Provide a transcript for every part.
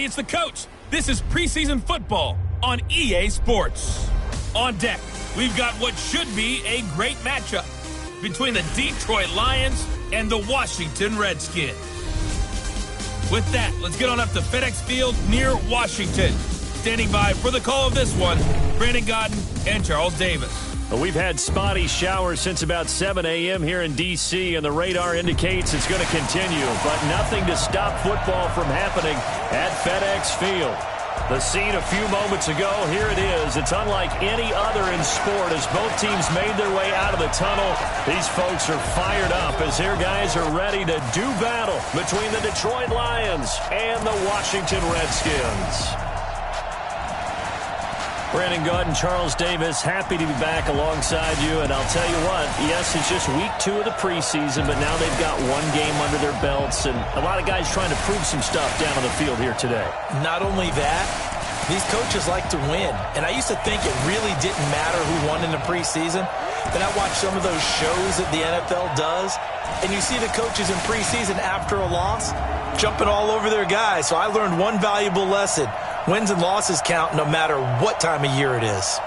everybody. It's the coach. This is preseason football on EA Sports. On deck, we've got what should be a great matchup between the Detroit Lions and the Washington Redskins. With that, let's get on up to FedEx Field near Washington. Standing by for the call of this one, Brandon Godden and Charles Davis. Well, we've had spotty showers since about 7 a.m. here in D.C., and the radar indicates it's going to continue, but nothing to stop football from happening at FedEx Field. The scene a few moments ago, here it is. It's unlike any other in sport as both teams made their way out of the tunnel. These folks are fired up as their guys are ready to do battle between the Detroit Lions and the Washington Redskins. Brandon Godden, Charles Davis, happy to be back alongside you. And I'll tell you what, yes, it's just week 2 of the preseason, but now they've got one game under their belts. And a lot of guys trying to prove some stuff down on the field here today. Not only that, these coaches like to win. And I used to think it really didn't matter who won in the preseason. Then I watched some of those shows that the NFL does, and you see the coaches in preseason after a loss jumping all over their guys. So I learned one valuable lesson. Wins and losses count no matter what time of year it is.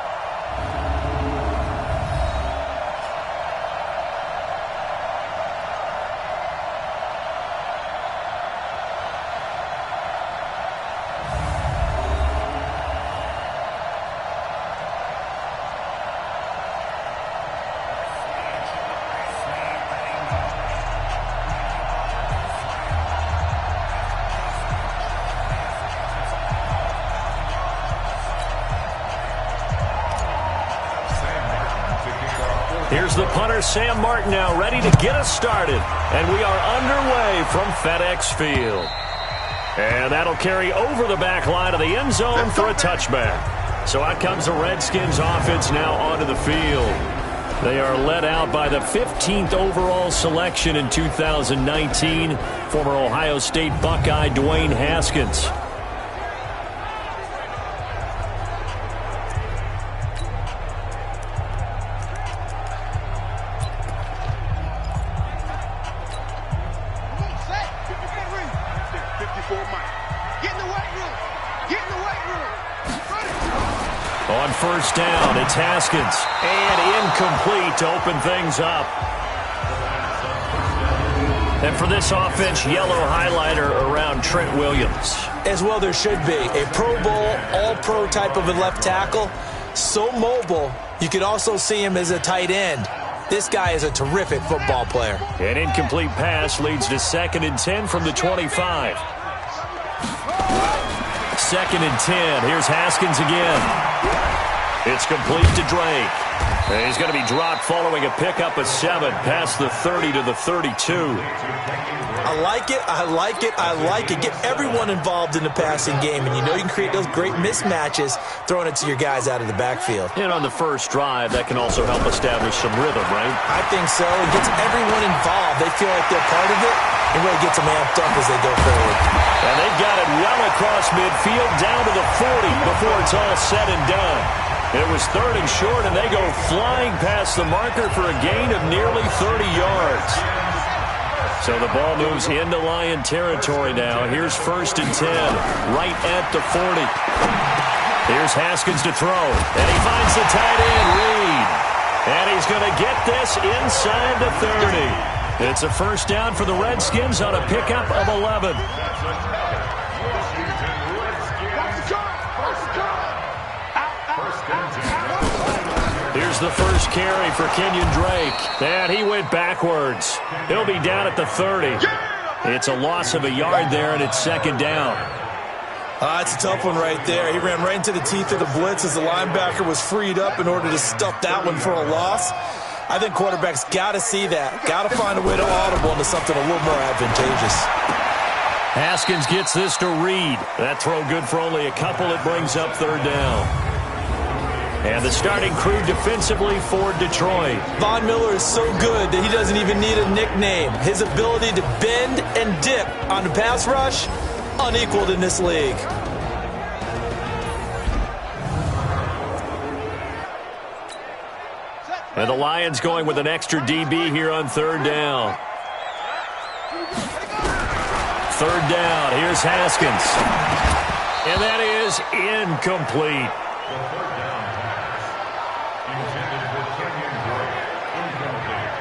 Here's the punter, Sam Martin, now ready to get us started. And we are underway from FedEx Field. And that'll carry over the back line of the end zone for a touchback. So out comes the Redskins offense now onto the field. They are led out by the 15th overall selection in 2019, former Ohio State Buckeye Dwayne Haskins. On first down, it's Haskins. And incomplete to open things up. And for this offense, yellow highlighter around Trent Williams. As well there should be. A Pro Bowl, all-pro type of a left tackle. So mobile, you could also see him as a tight end. This guy is a terrific football player. An incomplete pass leads to 2nd and 10 from the 25. 2nd and 10. Here's Haskins again. It's complete to Drake. And he's going to be dropped following a pickup of 7 past the 30 to the 32. I like it. I like it. I like it. Get everyone involved in the passing game, and you know you can create those great mismatches throwing it to your guys out of the backfield. And on the first drive, that can also help establish some rhythm, right? I think so. It gets everyone involved. They feel like they're part of it. It really gets them amped up as they go forward. And they've got it well across midfield down to the 40 before it's all said and done. It was 3rd and short, and they go flying past the marker for a gain of nearly 30 yards. So the ball moves into Lion territory now. Here's 1st and 10, right at the 40. Here's Haskins to throw, and he finds the tight end, Reed. And he's going to get this inside the 30. It's a first down for the Redskins on a pickup of 11. Here's the first carry for Kenyon Drake. And he went backwards. He'll be down at the 30. It's a loss of a yard there, and it's 2nd down. It's a tough one right there. He ran right into the teeth of the blitz as the linebacker was freed up in order to stuff that one for a loss. I think quarterbacks got to see that. Got to find a way to audible into something a little more advantageous. Haskins gets this to Reed. That throw good for only a couple. It brings up 3rd down. And the starting crew defensively for Detroit. Von Miller is so good that he doesn't even need a nickname. His ability to bend and dip on the pass rush, unequaled in this league. And the Lions going with an extra DB here on 3rd down. 3rd down, here's Haskins. And that is incomplete.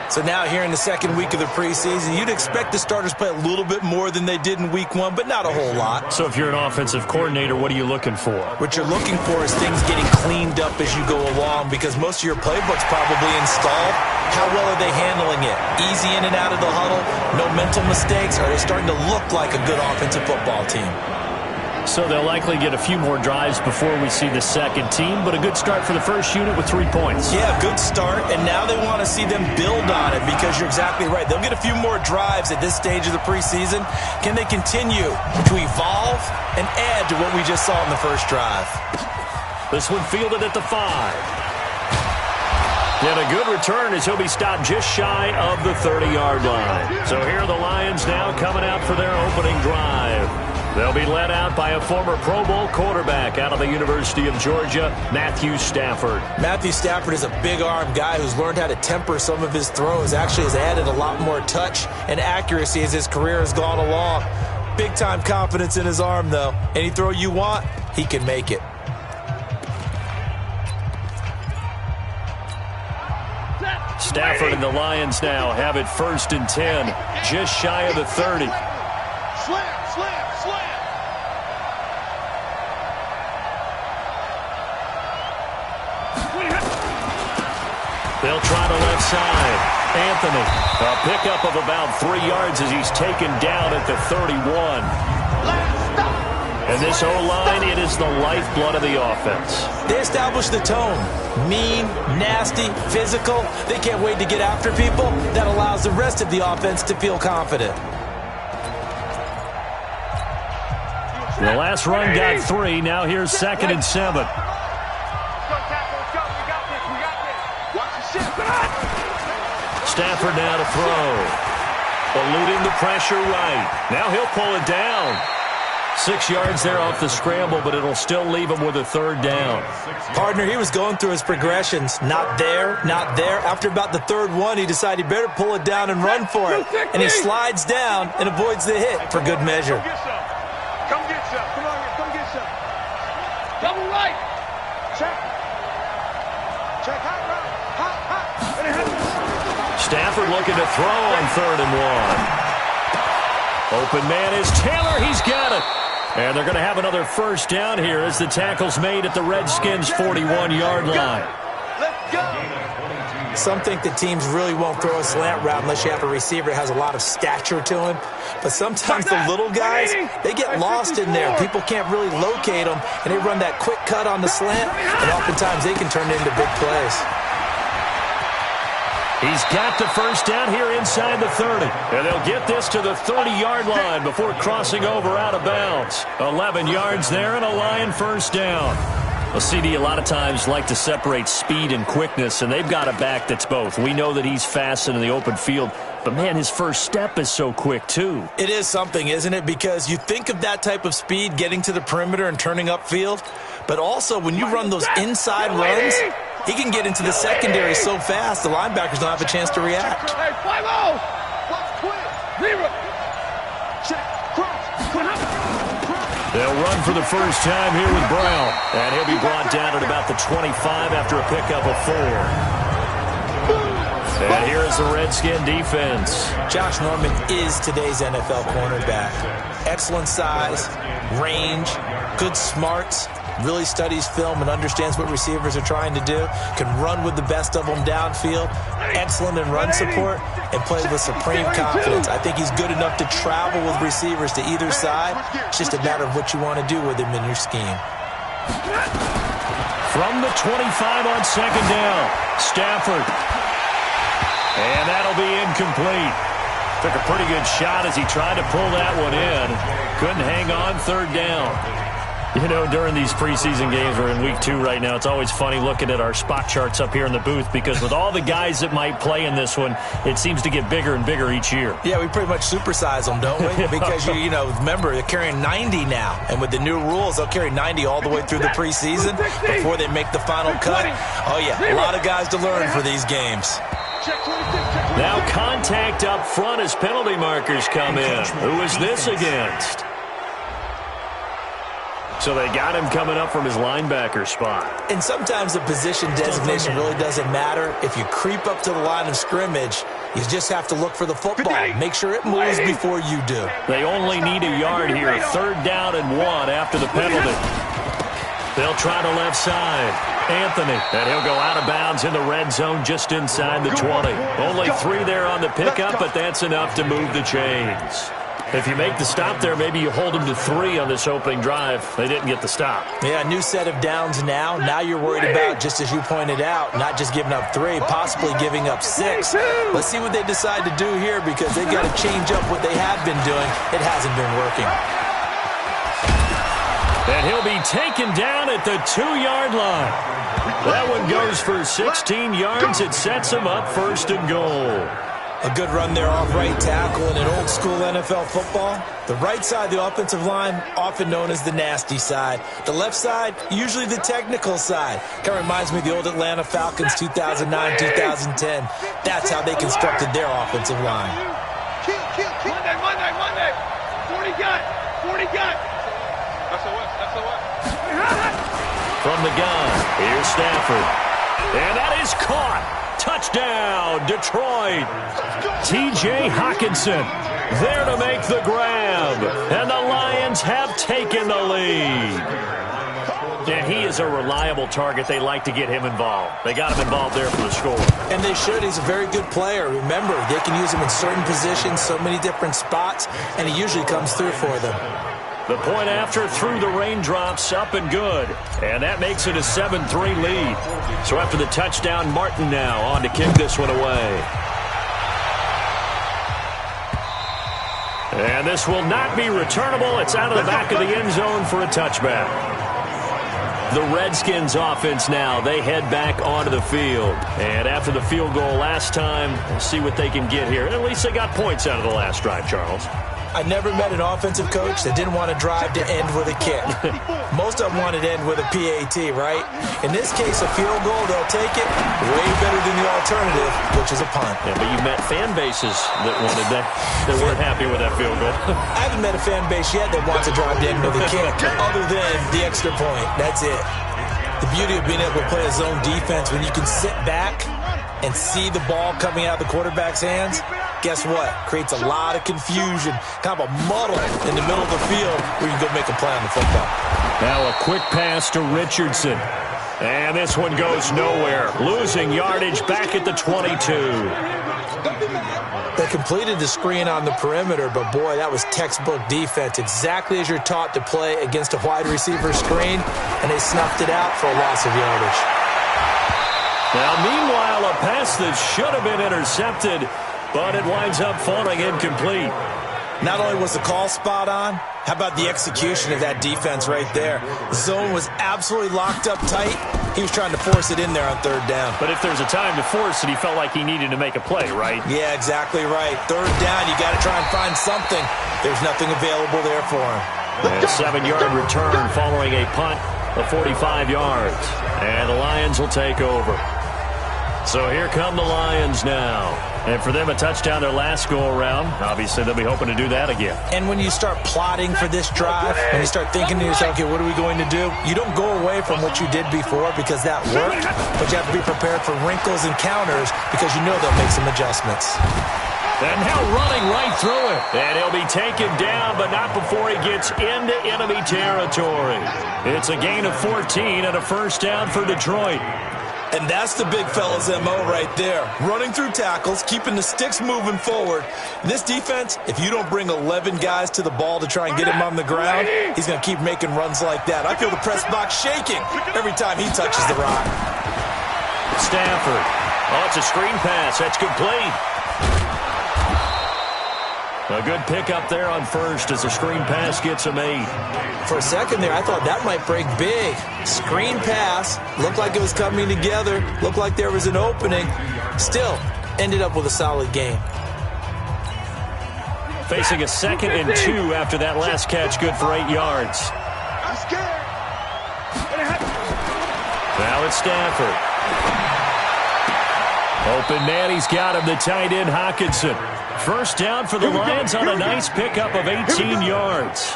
So now here in the second week of the preseason, you'd expect the starters play a little bit more than they did in week 1, but not a whole lot. So if you're an offensive coordinator, what are you looking for? What you're looking for is things getting cleaned up as you go along, because most of your playbook's probably installed. How well are they handling it? Easy in and out of the huddle, no mental mistakes? Are they starting to look like a good offensive football team? So they'll likely get a few more drives before we see the second team, but a good start for the first unit with 3 points. Yeah, good start, and now they want to see them build on it, because you're exactly right. They'll get a few more drives at this stage of the preseason. Can they continue to evolve and add to what we just saw in the first drive? This one fielded at the 5. And a good return as he'll be stopped just shy of the 30-yard line. So here are the Lions now coming out for their opening drive. They'll be led out by a former Pro Bowl quarterback out of the University of Georgia, Matthew Stafford. Matthew Stafford is a big-arm guy who's learned how to temper some of his throws. Actually has added a lot more touch and accuracy as his career has gone along. Big-time confidence in his arm, though. Any throw you want, he can make it. Stafford and the Lions now have it 1st and 10, just shy of the 30. They'll try the left side. Anthony, a pickup of about 3 yards as he's taken down at the 31. And this O-line, it is the lifeblood of the offense. They establish the tone. Mean, nasty, physical. They can't wait to get after people. That allows the rest of the offense to feel confident. The last run got 3. Now here's 2nd and 7. Stafford now to throw. Eluding the pressure right. Now he'll pull it down. 6 yards there off the scramble, but it'll still leave him with a 3rd down. Partner, he was going through his progressions. Not there, not there. After about the 3rd one, he decided he better pull it down and run for it. And he slides down and avoids the hit for good measure. Come get some. Come on, come get some. Double right. Check. Check hot right. Hot, hot. Stafford looking to throw on 3rd and 1. Open man is Taylor. He's got it. And they're going to have another 1st down here as the tackle's made at the Redskins' 41-yard line. Let's go. Some think that teams really won't throw a slant route unless you have a receiver that has a lot of stature to him. But sometimes the little guys, they get lost in there. People can't really locate them, and they run that quick cut on the slant, and oftentimes they can turn into big plays. He's got the 1st down here inside the 30. And they'll get this to the 30-yard line before crossing over out of bounds. 11 yards there and a Lion 1st down. Well, CD, a lot of times like to separate speed and quickness, and they've got a back that's both. We know that he's fast in the open field, but, man, his 1st step is so quick, too. It is something, isn't it? Because you think of that type of speed getting to the perimeter and turning upfield, but also when you run those inside runs, he can get into the secondary so fast the linebackers don't have a chance to react. Hey, 5-0. Watch quick. Zero. Check. They'll run for the 1st time here with Brown. And he'll be brought down at about the 25 after a pickup of 4. And here is the Redskin defense. Josh Norman is today's NFL cornerback. Excellent size, range, good smarts, really studies film and understands what receivers are trying to do, can run with the best of them downfield, excellent in run support, and plays with supreme confidence. I think he's good enough to travel with receivers to either side. It's just a matter of what you want to do with him in your scheme. From the 25 on 2nd down, Stafford. And that'll be incomplete. Took a pretty good shot as he tried to pull that one in. Couldn't hang on 3rd down. You know, during these preseason games, we're in week 2 right now, it's always funny looking at our spot charts up here in the booth because with all the guys that might play in this one, it seems to get bigger and bigger each year. Yeah, we pretty much supersize them, don't we? Because, you know, remember, they're carrying 90 now. And with the new rules, they'll carry 90 all the way through the preseason before they make the final cut. Oh, yeah, a lot of guys to learn for these games. Now contact up front as penalty markers come in. Who is this against? So they got him coming up from his linebacker spot. And sometimes the position designation really doesn't matter. If you creep up to the line of scrimmage, you just have to look for the football. Make sure it moves before you do. They only need a yard here. 3rd down and 1 after the penalty. They'll try the left side. Anthony, and he'll go out of bounds in the red zone just inside the 20. Only 3 there on the pickup, but that's enough to move the chains. If you make the stop there, maybe you hold them to 3 on this opening drive. They didn't get the stop. Yeah, new set of downs now. Now you're worried about, just as you pointed out, not just giving up 3, possibly giving up 6. Let's see what they decide to do here because they've got to change up what they have been doing. It hasn't been working. And he'll be taken down at the 2-yard line. That one goes for 16 yards. It sets him up 1st and goal. A good run there off right tackle in an old-school NFL football. The right side of the offensive line, often known as the nasty side. The left side, usually the technical side. Kind of reminds me of the old Atlanta Falcons 2009, 2010. That's how they constructed their offensive line. Monday. 40 gun. SOS. From the gun, here's Stafford. And that is caught. Touchdown, Detroit. T.J. Hockenson there to make the grab. And the Lions have taken the lead. And he is a reliable target. They like to get him involved. They got him involved there for the score. And they should. He's a very good player. Remember, they can use him in certain positions, so many different spots, and he usually comes through for them. The point after through the raindrops, up and good. And that makes it a 7-3 lead. So after the touchdown, Martin now on to kick this one away. And this will not be returnable. It's out of the back of the end zone for a touchback. The Redskins offense now, they head back onto the field. And after the field goal last time, we'll see what they can get here. And at least they got points out of the last drive, Charles. I never met an offensive coach that didn't want to drive to end with a kick. Most of them wanted to end with a PAT, right? In this case, a field goal, they'll take it way better than the alternative, which is a punt. Yeah, but you met fan bases that wanted that weren't happy with that field goal. I haven't met a fan base yet that wants to drive to end with a kick, other than the extra point. That's it. The beauty of being able to play a zone defense when you can sit back and see the ball coming out of the quarterback's hands, guess what? Creates a lot of confusion, kind of a muddle in the middle of the field where you can go make a play on the football. Now a quick pass to Richardson. And this one goes nowhere. Losing yardage back at the 22. They completed the screen on the perimeter, but boy, that was textbook defense. Exactly as you're taught to play against a wide receiver screen, and they snuffed it out for a loss of yardage. Now, meanwhile, a pass that should have been intercepted, but it winds up falling incomplete. Not only was the call spot on, how about the execution of that defense right there? The zone was absolutely locked up tight. He was trying to force it in there on 3rd down. But if there's a time to force it, he felt like he needed to make a play, right? Yeah, exactly right. 3rd down, you got to try and find something. There's nothing available there for him. And a 7-yard return following a punt of 45 yards. And the Lions will take over. So here come the Lions now. And for them, a touchdown their last go-around. Obviously, they'll be hoping to do that again. And when you start plotting for this drive, when you start thinking to yourself, okay, what are we going to do? You don't go away from what you did before because that worked, but you have to be prepared for wrinkles and counters because you know they'll make some adjustments. And now running right through it. And he'll be taken down, but not before he gets into enemy territory. It's a gain of 14 and a 1st down for Detroit. And that's the big fella's MO right there. Running through tackles, keeping the sticks moving forward. This defense, if you don't bring 11 guys to the ball to try and get him on the ground, he's going to keep making runs like that. I feel the press box shaking every time he touches the rock. Stafford. Oh, it's a screen pass. That's complete. A good pickup there on 1st as the screen pass gets him 8. For a second there, I thought that might break big. Screen pass. Looked like it was coming together. Looked like there was an opening. Still, ended up with a solid game. Facing a 2nd and 2 after that last catch, good for 8 yards. I'm scared. Now it's Stafford. Open man, he's got him, the tight end Hockenson. 1st down for the Lions on a nice pickup of 18 yards.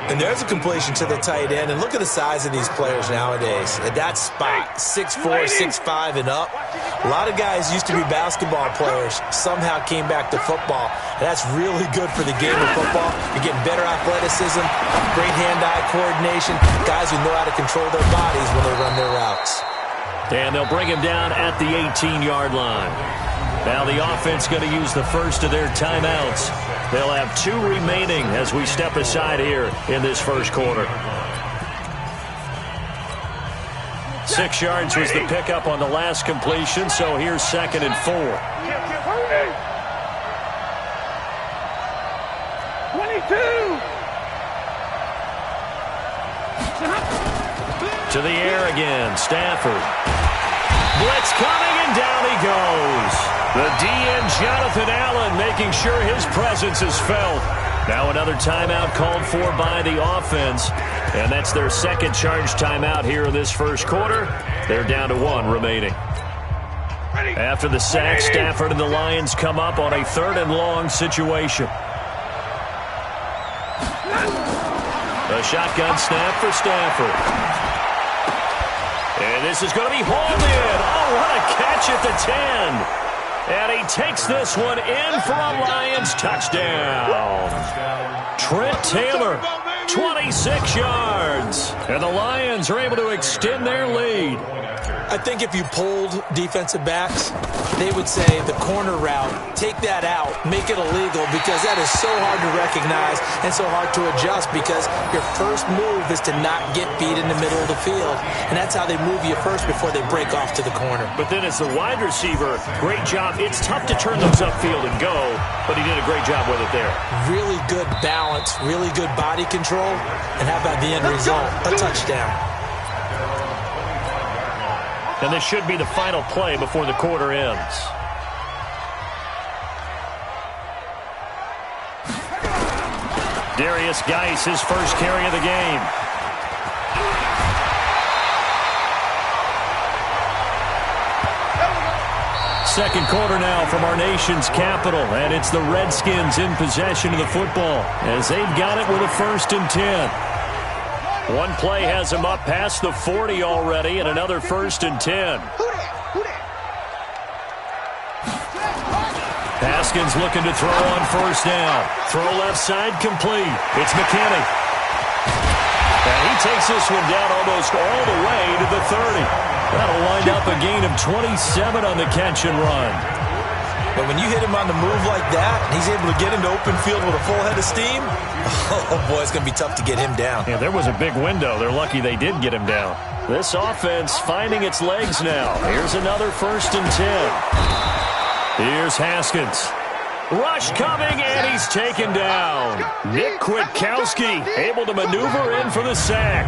And there's a completion to the tight end. And look at the size of these players nowadays. At that spot, 6'4", 6'5", and up. A lot of guys used to be basketball players, somehow came back to football. And that's really good for the game of football. You're getting better athleticism, great hand-eye coordination, guys who know how to control their bodies when they run their routes. And they'll bring him down at the 18-yard line. Now the offense going to use the first of their timeouts. They'll have 2 remaining as we step aside here in this first quarter. 6 yards was the pickup on the last completion, so here's 2nd and 4. 22. To the air again, Stafford. Blitz coming, and down he goes. The DN, Jonathan Allen, making sure his presence is felt. Now another timeout called for by the offense. And that's their second charge timeout here in this first quarter. They're down to 1 remaining. After the sack, Stafford and the Lions come up on a 3rd and long situation. A shotgun snap for Stafford. And this is going to be hauled in. Oh, what a catch at the 10. And he takes this one in for a Lions touchdown. Trent Taylor, 26 yards. And the Lions are able to extend their lead. I think if you polled defensive backs, they would say the corner route, take that out, make it illegal, because that is so hard to recognize and so hard to adjust, because your first move is to not get beat in the middle of the field. And that's how they move you first before they break off to the corner. But then as the wide receiver, great job. It's tough to turn those upfield and go, but he did a great job with it there. Really good balance, really good body control, and how about the end result? A touchdown. And this should be the final play before the quarter ends. Darius Geis, his first carry of the game. Second quarter now from our nation's capital, and it's the Redskins in possession of the football as they've got it with a 1st and 10. One play has him up past the 40 already, and another 1st and 10. Haskins looking to throw on 1st down. Throw left side complete. It's McKinney. And he takes this one down almost all the way to the 30. That'll wind up a gain of 27 on the catch and run. But when you hit him on the move like that, and he's able to get into open field with a full head of steam, oh boy, it's going to be tough to get him down. Yeah, there was a big window. They're lucky they did get him down. This offense finding its legs now. Here's another 1st and 10. Here's Haskins. Rush coming, and he's taken down. Nick Kwiatkowski able to maneuver in for the sack.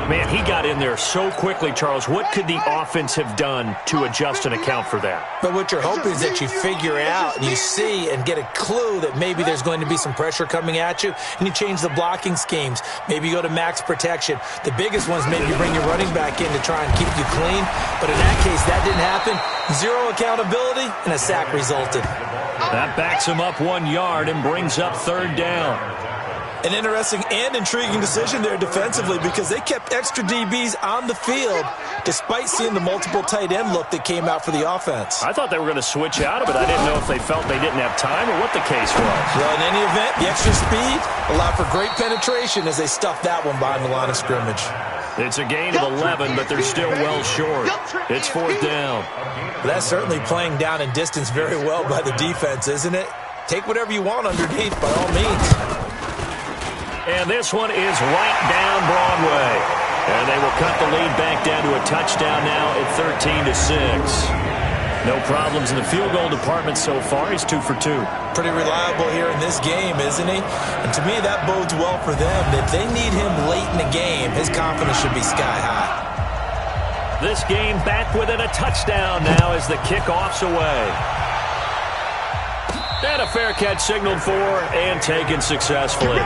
Man, he got in there so quickly, Charles. What could the offense have done to adjust and account for that? But what you're hoping is that you figure out and you see and get a clue that maybe there's going to be some pressure coming at you, and you change the blocking schemes. Maybe you go to max protection. The biggest ones, maybe you bring your running back in to try and keep you clean. But in that case, that didn't happen. 0 accountability, and a sack resulted. That backs him up 1 yard and brings up 3rd down. An interesting and intriguing decision there defensively, because they kept extra DBs on the field despite seeing the multiple tight end look that came out for the offense. I thought they were going to switch out of it. I didn't know if they felt they didn't have time or what the case was. Well, in any event, the extra speed allowed for great penetration as they stuffed that one behind the line of scrimmage. It's a gain of 11, but they're still well short. It's 4th down. Well, that's certainly playing down in distance very well by the defense, isn't it? Take whatever you want underneath, by all means. And this one is right down Broadway. And they will cut the lead back down to a touchdown now at 13-6. No problems in the field goal department so far. He's 2 for 2. Pretty reliable here in this game, isn't he? And to me, that bodes well for them. If they need him late in the game, his confidence should be sky high. This game back within a touchdown now as the kickoff's away. And a fair catch signaled for and taken successfully.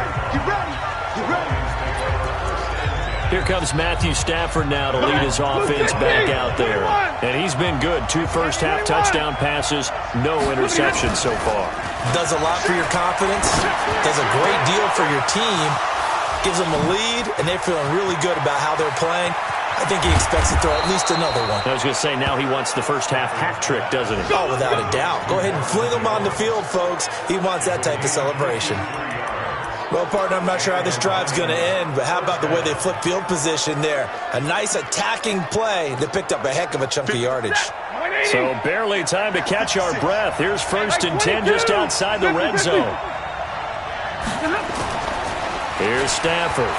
Here comes Matthew Stafford now to lead his offense back out there. And he's been good. 2 first-half touchdown passes, no interceptions so far. Does a lot for your confidence, does a great deal for your team, gives them a lead, and they're feeling really good about how they're playing. I think he expects to throw at least another one. I was going to say, now he wants the first half hat trick, doesn't he? Oh, without a doubt. Go ahead and fling him on the field, folks. He wants that type of celebration. Well, partner, I'm not sure how this drive's going to end, but how about the way they flip field position there? A nice attacking play that picked up a heck of a chunk of yardage. So barely time to catch our breath. Here's 1st and 10 just outside the red zone. Here's Stafford.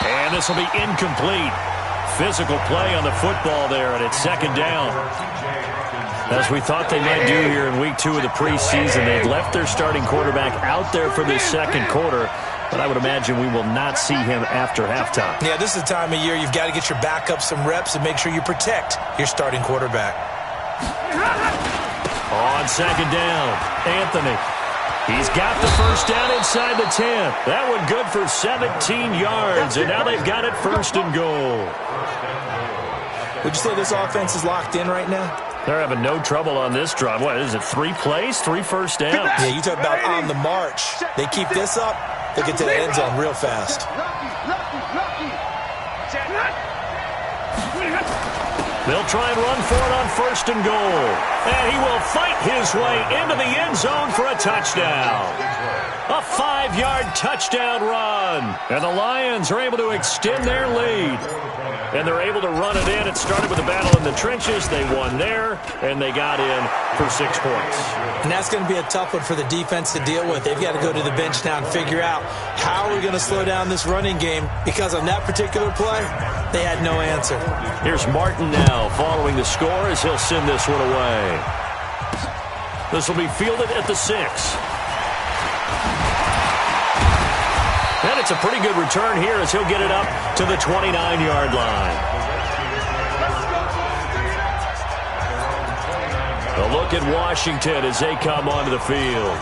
And this will be incomplete. Physical play on the football there, and it's 2nd down. As we thought they might do here in week 2 of the preseason, they've left their starting quarterback out there for this 2nd quarter, but I would imagine we will not see him after halftime. Yeah, this is the time of year you've got to get your backup some reps and make sure you protect your starting quarterback. On 2nd down, Anthony. He's got the 1st down inside the 10. That one good for 17 yards, and now they've got it 1st and goal. Would you say this offense is locked in right now? They're having no trouble on this drive. What is it, 3 plays, 3 first downs? Yeah, you talk about on the march. They keep this up, they get to the end zone real fast. They'll try and run for it on 1st and goal. And he will fight his way into the end zone for a touchdown. A 5-yard touchdown run. And the Lions are able to extend their lead. And they're able to run it in. It started with a battle in the trenches. They won there, and they got in for 6 points. And that's going to be a tough one for the defense to deal with. They've got to go to the bench now and figure out how we're going to slow down this running game, because on that particular play, they had no answer. Here's Martin now following the score as he'll send this one away. This will be fielded at the 6. And it's a pretty good return here as he'll get it up to the 29-yard line. A look at Washington as they come onto the field.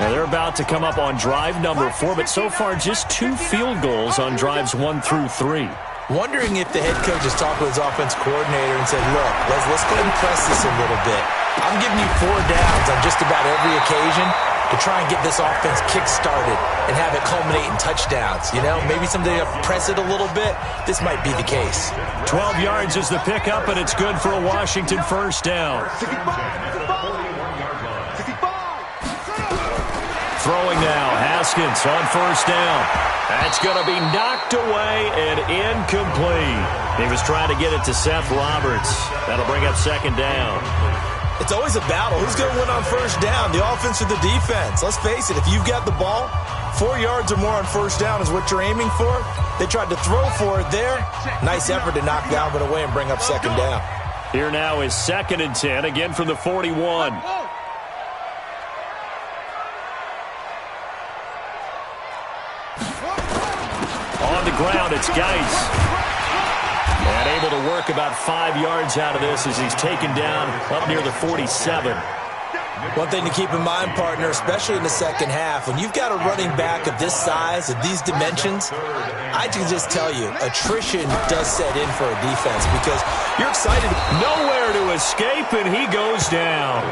And they're about to come up on drive number 4, but so far just 2 field goals on drives 1 through 3. Wondering if the head coach has talked with his offense coordinator and said, look, let's go ahead and press this a little bit. I'm giving you 4 downs on just about every occasion to try and get this offense kick-started and have it culminate in touchdowns. You know, maybe someday to press it a little bit. This might be the case. 12 yards is the pickup, and it's good for a Washington 1st down. Throwing now, Haskins on 1st down. That's going to be knocked away and incomplete. He was trying to get it to Seth Roberts. That'll bring up 2nd down. It's always a battle. Who's going to win on 1st down, the offense or the defense? Let's face it, if you've got the ball, 4 yards or more on 1st down is what you're aiming for. They tried to throw for it there. Nice effort to knock Dalvin away and bring up 2nd down. Here now is 2nd and 10, again from the 41. On the ground, it's Geis. And able to work about 5 yards out of this as he's taken down up near the 47. One thing to keep in mind, partner, especially in the 2nd half, when you've got a running back of this size, of these dimensions, I can just tell you, attrition does set in for a defense because you're excited. Nowhere to escape, and he goes down.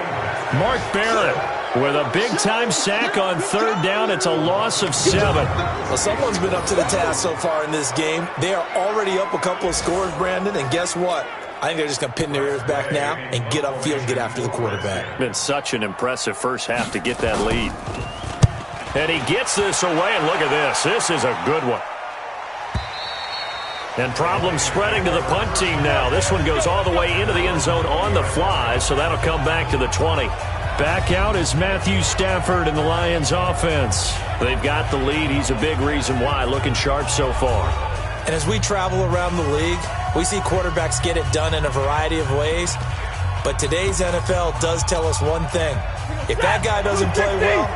Mark Barrett with a big-time sack on 3rd down. It's a loss of 7. Well, someone's been up to the task so far in this game. They are already up a couple of scores, Brandon, and guess what? I think they're just going to pin their ears back now and get upfield and get after the quarterback. Been such an impressive first half to get that lead. And he gets this away, and look at this. This is a good one. And problems spreading to the punt team now. This one goes all the way into the end zone on the fly, so that'll come back to the 20. Back out is Matthew Stafford in the Lions offense. They've got the lead. He's a big reason why. Looking sharp so far. And as we travel around the league, we see quarterbacks get it done in a variety of ways. But today's NFL does tell us one thing. If that guy doesn't play well,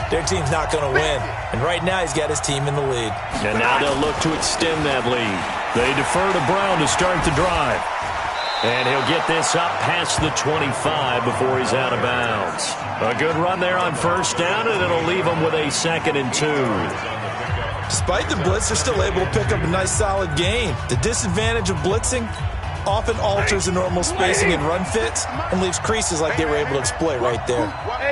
their team's not going to win. And right now he's got his team in the lead. And now they'll look to extend that lead. They defer to Brown to start the drive. And he'll get this up past the 25 before he's out of bounds. A good run there on 1st down, and it'll leave him with a 2nd and 2. Despite the blitz, they're still able to pick up a nice solid gain. The disadvantage of blitzing, often alters the normal spacing and run fits and leaves creases like they were able to exploit right there.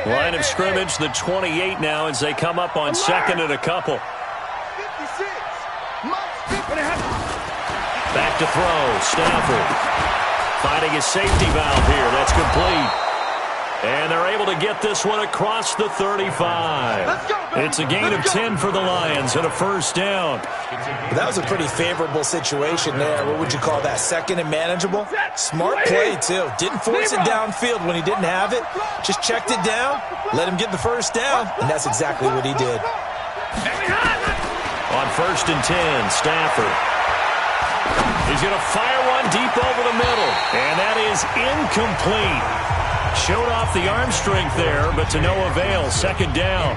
Line of scrimmage, the 28 now as they come up on second and a couple. Back to throw, Stafford. Finding his safety valve here, that's complete. And they're able to get this one across the 35. It's a gain of 10 for the Lions and a first down. That was a pretty favorable situation there. What would you call that? Second and manageable? Smart play, too. Didn't force it downfield when he didn't have it. Just checked it down, let him get the first down, and that's exactly what he did. On first and 10, Stafford. He's going to fire one deep over the middle, and that is incomplete. Showed off the arm strength there, but to no avail. Second down.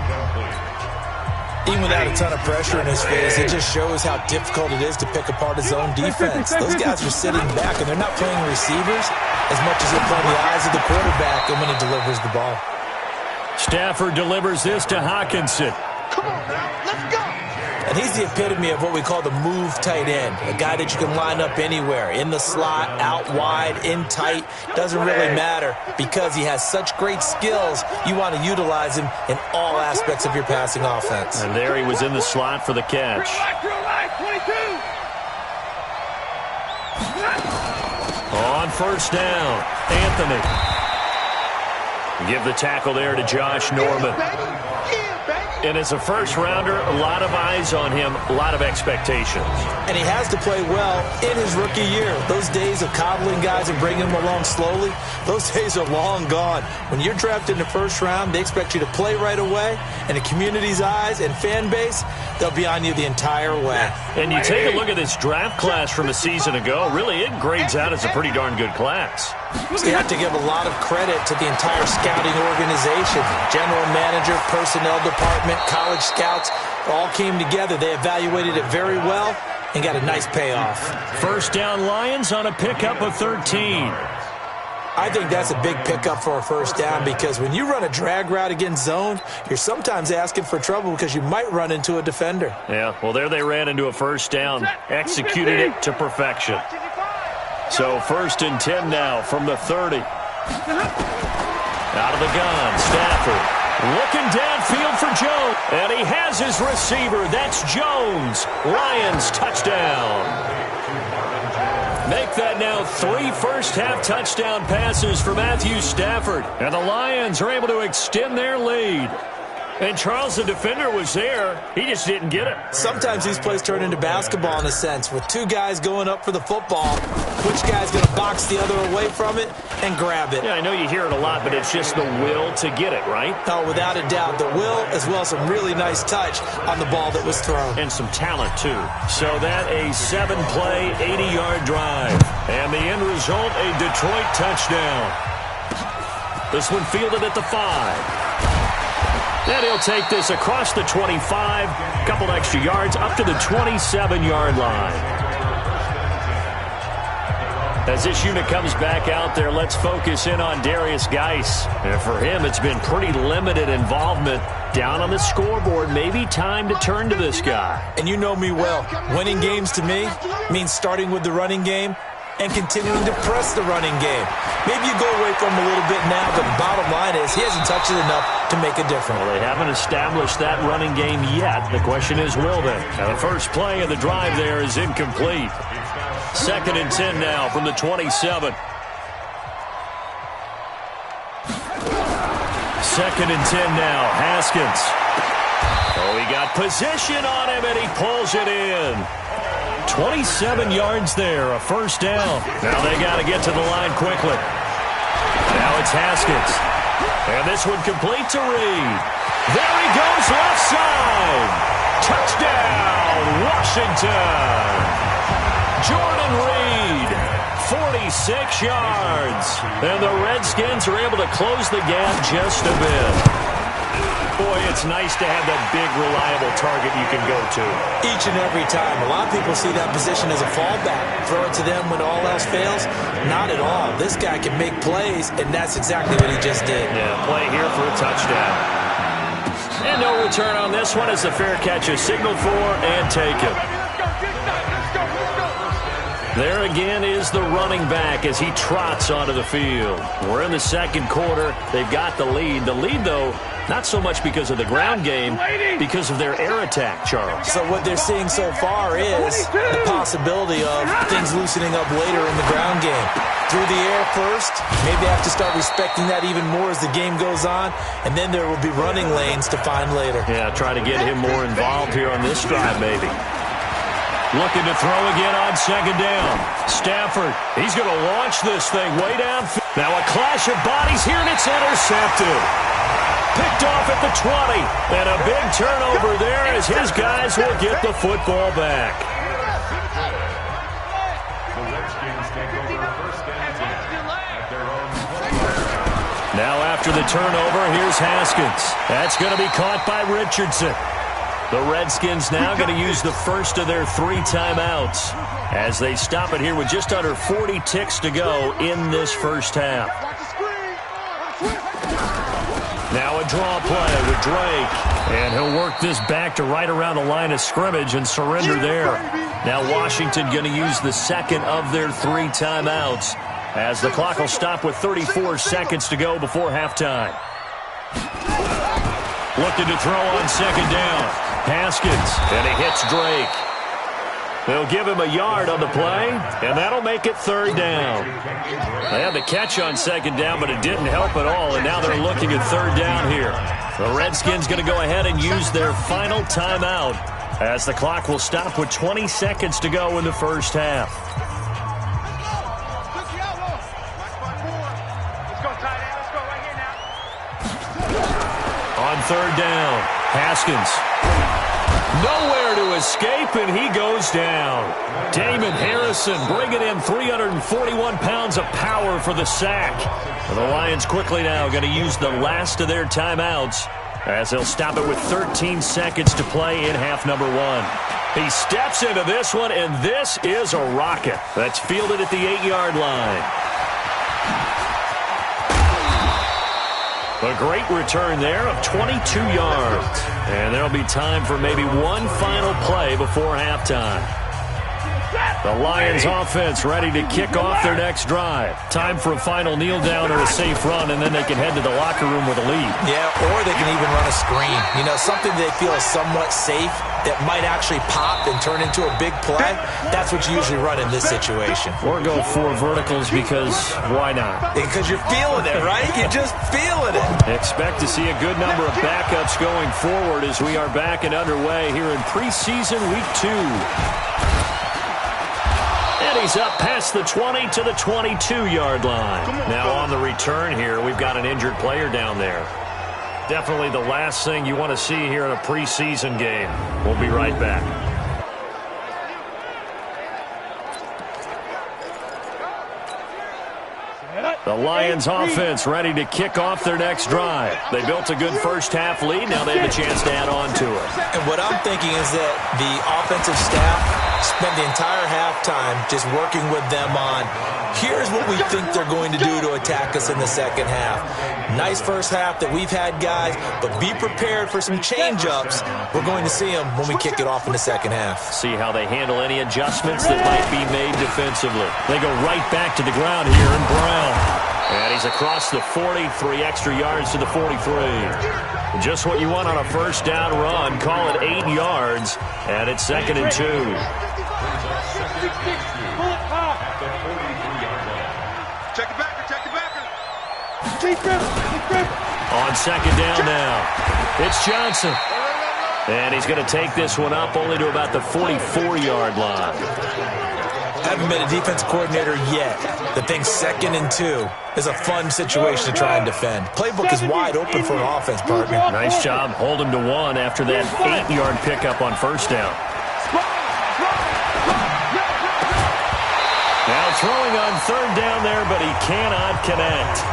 Even without a ton of pressure in his face, it just shows how difficult it is to pick apart his own defense. Those guys are sitting back, and they're not playing receivers as much as they're playing the eyes of the quarterback and when he delivers the ball. Stafford delivers this to Hockenson. Come on now, let's go. And he's the epitome of what we call the move tight end, a guy that you can line up anywhere, in the slot, out wide, in tight. Doesn't really matter because he has such great skills. You want to utilize him in all aspects of your passing offense. And there he was in the slot for the catch. On first down, Anthony. Give the tackle there to Josh Norman. And as a first-rounder, a lot of eyes on him, a lot of expectations. And he has to play well in his rookie year. Those days of coddling guys and bringing them along slowly, those days are long gone. When you're drafted in the first round, they expect you to play right away. And the community's eyes and fan base, they'll be on you the entire way. And you take a look at this draft class from a season ago, really it grades out as a pretty darn good class. So you have to give a lot of credit to the entire scouting organization. General manager, personnel department, college scouts, all came together. They evaluated it very well and got a nice payoff. First down Lions on a pickup of 13. I think that's a big pickup for a first down because when you run a drag route against zone, you're sometimes asking for trouble because you might run into a defender. Yeah, well, there they ran into a first down, executed it to perfection. So first and 10 now from the 30. Out of the gun, Stafford. Looking downfield for Jones. And he has his receiver. That's Jones. Lions touchdown. Make that now 3 first-half touchdown passes for Matthew Stafford. And the Lions are able to extend their lead. And Charles, the defender, was there. He just didn't get it. Sometimes these plays turn into basketball in a sense, with two guys going up for the football. Which guy's going to box the other away from it and grab it? Yeah, I know you hear it a lot, but it's just the will to get it, right? Oh, without a doubt. The will, as well as some really nice touch on the ball that was thrown. And some talent, too. So that a 7-play, 80-yard drive. And the end result, a Detroit touchdown. This one fielded at the 5. And he'll take this across the 25, couple extra yards, up to the 27-yard line. As this unit comes back out there, let's focus in on Darius Geis. And for him, it's been pretty limited involvement. Down on the scoreboard, maybe time to turn to this guy. And you know me well. Winning games to me means starting with the running game and continuing to press the running game. Maybe you go away from him a little bit now, but the bottom line is he hasn't touched it enough to make a difference. Well, they haven't established that running game yet. The question is, will they? Now, the first play of the drive there is incomplete. Second and 10 now from the 27. Second and 10 now, Haskins. Oh, he got position on him, and he pulls it in. 27 yards there, a first down. Now they got to get to the line quickly. Now it's Haskins. And this one complete to Reed. There he goes, left side. Touchdown, Washington. Jordan Reed, 46 yards. And the Redskins are able to close the gap just a bit. Boy, it's nice to have that big, reliable target you can go to. Each and every time. A lot of people see that position as a fallback. Throw it to them when all else fails. Not at all. This guy can make plays, and that's exactly what he just did. Yeah, play here for a touchdown. And no return on this one as the fair catch is signaled for and taken. There again is the running back as he trots onto the field. We're in the second quarter. They've got the lead. The lead, though, not so much because of the ground game, because of their air attack, Charles. So what they're seeing so far is the possibility of things loosening up later in the ground game. Through the air first, maybe they have to start respecting that even more as the game goes on, and then there will be running lanes to find later. Yeah, try to get him more involved here on this drive, maybe. Looking to throw again on second down. Stafford, he's going to launch this thing way down. Now a clash of bodies here, and it's intercepted. Picked off at the 20. And a big turnover there as his guys will get the football back. Now after the turnover, here's Haskins. That's going to be caught by Richardson. The Redskins now going to use the first of their 3 timeouts as they stop it here with just under 40 ticks to go in this first half. Now a draw play with Drake, and he'll work this back to right around the line of scrimmage and surrender there. Now Washington going to use the second of their 3 timeouts as the clock will stop with 34 seconds to go before halftime. Looking to throw on second down. Haskins, and he hits Drake. They'll give him a yard on the play, and that'll make it third down. They had the catch on second down, but it didn't help at all, and now they're looking at third down here. The Redskins going to go ahead and use their final timeout as the clock will stop with 20 seconds to go in the first half. On third down, Haskins. Nowhere to escape, and he goes down. Damon Harrison bringing in 341 pounds of power for the sack. The Lions quickly now going to use the last of their timeouts as they'll stop it with 13 seconds to play in half number 1. He steps into this one, and this is a rocket that's fielded at the 8-yard line. A great return there of 22 yards. And there'll be time for maybe one final play before halftime. The Lions offense ready to kick off their next drive. Time for a final kneel down or a safe run, and then they can head to the locker room with a lead. Yeah, or they can even run a screen. You know, something they feel is somewhat safe that might actually pop and turn into a big play. That's what you usually run in this situation. Or go 4 verticals because why not? Because you're feeling it, right? You're just feeling it. Expect to see a good number of backups going forward as we are back and underway here in preseason week 2. And he's up past the 20 to the 22-yard line. Now on the return here, we've got an injured player down there. Definitely the last thing you want to see here in a preseason game. We'll be right back. The Lions offense ready to kick off their next drive. They built a good first half lead. Now they have a chance to add on to it. And what I'm thinking is that the offensive staff spent the entire halftime just working with them on, here's what we think they're going to do to attack us in the second half. Nice first half that we've had, guys, but be prepared for some change-ups. We're going to see them when we kick it off in the second half. See how they handle any adjustments that might be made defensively. They go right back to the ground here, and Brown. And he's across the 40, 3 extra yards to the 43. Just what you want on a first down run. Call it 8 yards, and it's 2nd and 2. Check it back, check it back. On second down now, it's Johnson. And he's going to take this one up only to about the 44-yard line. Haven't been a defense coordinator yet that thinks 2nd and 2 is a fun situation to try and defend. Playbook is wide open for an offense, partner. Nice job holding to 1 after that 8-yard pickup on first down. Now throwing on third down there, but he cannot connect.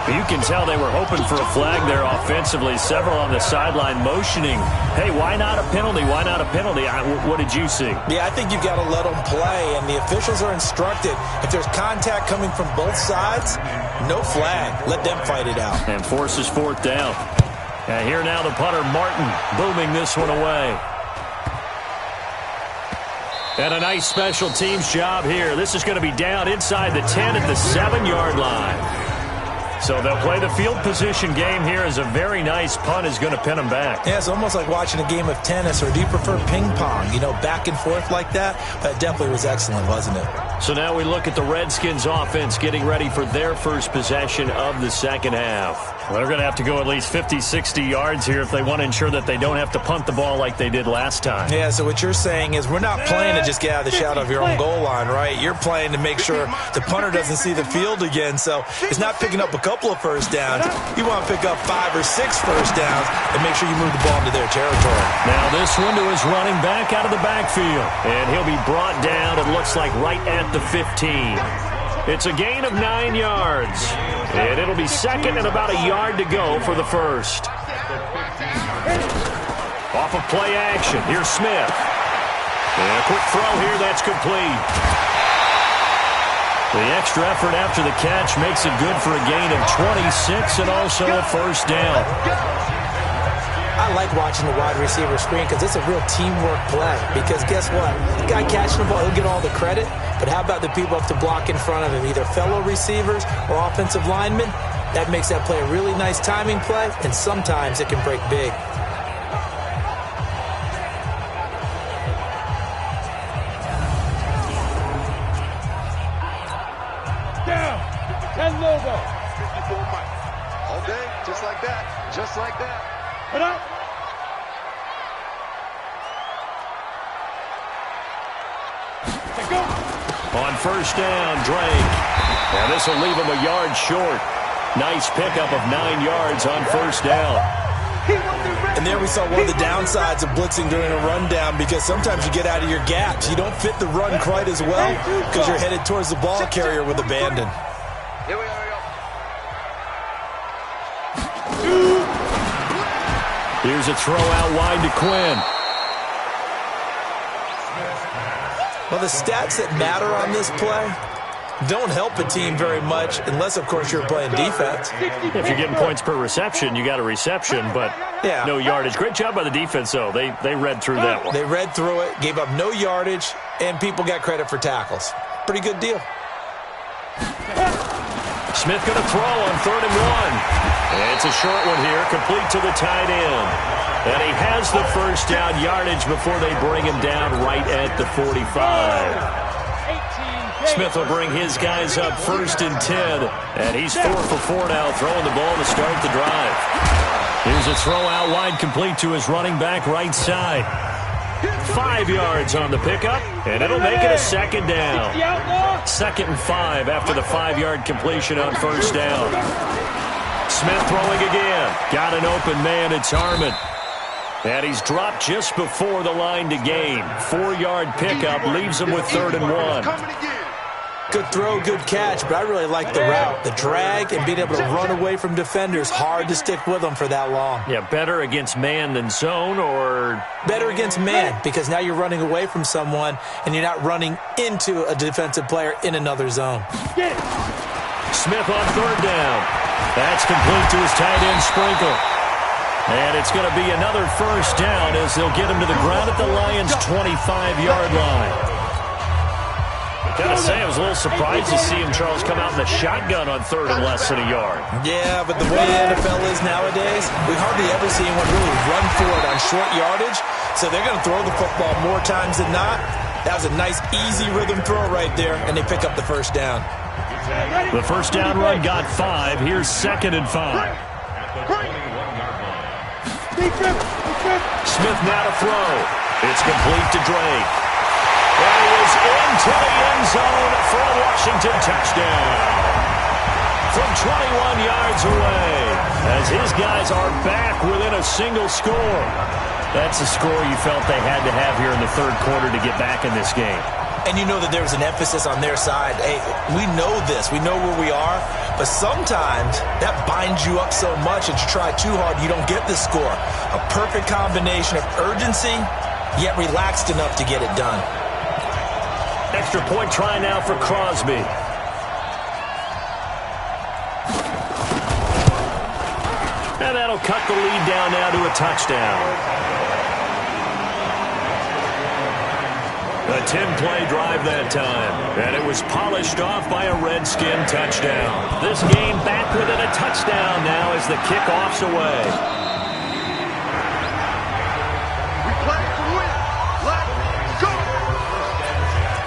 You can tell they were hoping for a flag there offensively. Several on the sideline motioning, hey, why not a penalty? Why not a penalty? What did you see? Yeah, I think you've got to let them play, and the officials are instructed, if there's contact coming from both sides, no flag. Let them fight it out. And forces 4th down. And here now the punter, Martin, booming this one away. And a nice special teams job here. This is going to be down inside the 10 at the 7-yard line. So they'll play the field position game here as a very nice punt is going to pin them back. Yeah, it's almost like watching a game of tennis, or do you prefer ping pong? You know, back and forth like that? That definitely was excellent, wasn't it? So now we look at the Redskins offense getting ready for their first possession of the second half. Well, they're going to have to go at least 50, 60 yards here if they want to ensure that they don't have to punt the ball like they did last time. Yeah, so what you're saying is we're not playing to just get out of the shadow of your own goal line, right? You're playing to make sure the punter doesn't see the field again. So it's not picking up a couple of first downs. You want to pick up 5 or 6 first downs and make sure you move the ball into their territory. Now this one to his running back out of the backfield. And he'll be brought down, it looks like, right at the 15. It's a gain of 9 yards. And it'll be second and about a yard to go for the first. Off of play action, here's Smith. And a quick throw here, that's complete. The extra effort after the catch makes it good for a gain of 26 and also a first down. I like watching the wide receiver screen because it's a real teamwork play. Because guess what? The guy catching the ball, he'll get all the credit. But how about the people up to block in front of him, either fellow receivers or offensive linemen? That makes that play a really nice timing play, and sometimes it can break big. Down. 10 logo. All day, just like that. Just like that. Put up. Go. On first down, Drake. Now this will leave him a yard short. Nice pickup of 9 yards on first down. And there we saw one of the downsides of blitzing during a rundown, because sometimes you get out of your gaps. You don't fit the run quite as well because you're headed towards the ball carrier with abandon. Here we go. Here's a throw out wide to Quinn. Well, the stats that matter on this play don't help a team very much unless, of course, you're playing defense. If you're getting points per reception, you got a reception, but no yardage. Great job by the defense, though. They read through that one. They read through it, gave up no yardage, and people got credit for tackles. Pretty good deal. Smith going to throw on 3rd and 1. And it's a short one here, complete to the tight end. And he has the first down yardage before they bring him down right at the 45. Smith will bring his guys up 1st and 10. And he's 4 for 4 now, throwing the ball to start the drive. Here's a throw out wide, complete to his running back right side. 5 yards on the pickup, and it'll make it a second down. 2nd and 5 after the 5-yard completion on first down. Smith throwing again. Got an open man, it's Harmon. And he's dropped just before the line to gain. 4-yard pickup leaves him with 3rd and 1. Good throw, good catch, but I really like the route. The drag and being able to run away from defenders, hard to stick with them for that long. Yeah, better against man than zone, or? Better against man, because now you're running away from someone and you're not running into a defensive player in another zone. Smith on 3rd down. That's complete to his tight end, Sprinkle. And it's going to be another first down as they'll get him to the ground at the Lions' 25-yard line. Gotta say, I was a little surprised to see him, Charles, come out in the shotgun on 3rd and less than a yard. Yeah, but the way the NFL is nowadays, we hardly ever see anyone really run for it on short yardage. So they're going to throw the football more times than not. That was a nice, easy rhythm throw right there, and they pick up the first down. The first down run got 5. Here's 2nd and 5. Smith now to throw. It's complete to Drake. And he is into the end zone for a Washington touchdown. From 21 yards away, as his guys are back within a single score. That's a score you felt they had to have here in the 3rd quarter to get back in this game. And you know that there was an emphasis on their side. Hey, we know this. We know where we are. But sometimes that binds you up so much that you try too hard, you don't get the score. A perfect combination of urgency, yet relaxed enough to get it done. Extra point try now for Crosby. And that'll cut the lead down now to a touchdown. A 10-play drive that time, and it was polished off by a Redskin touchdown. This game back within a touchdown now as the kickoff's away.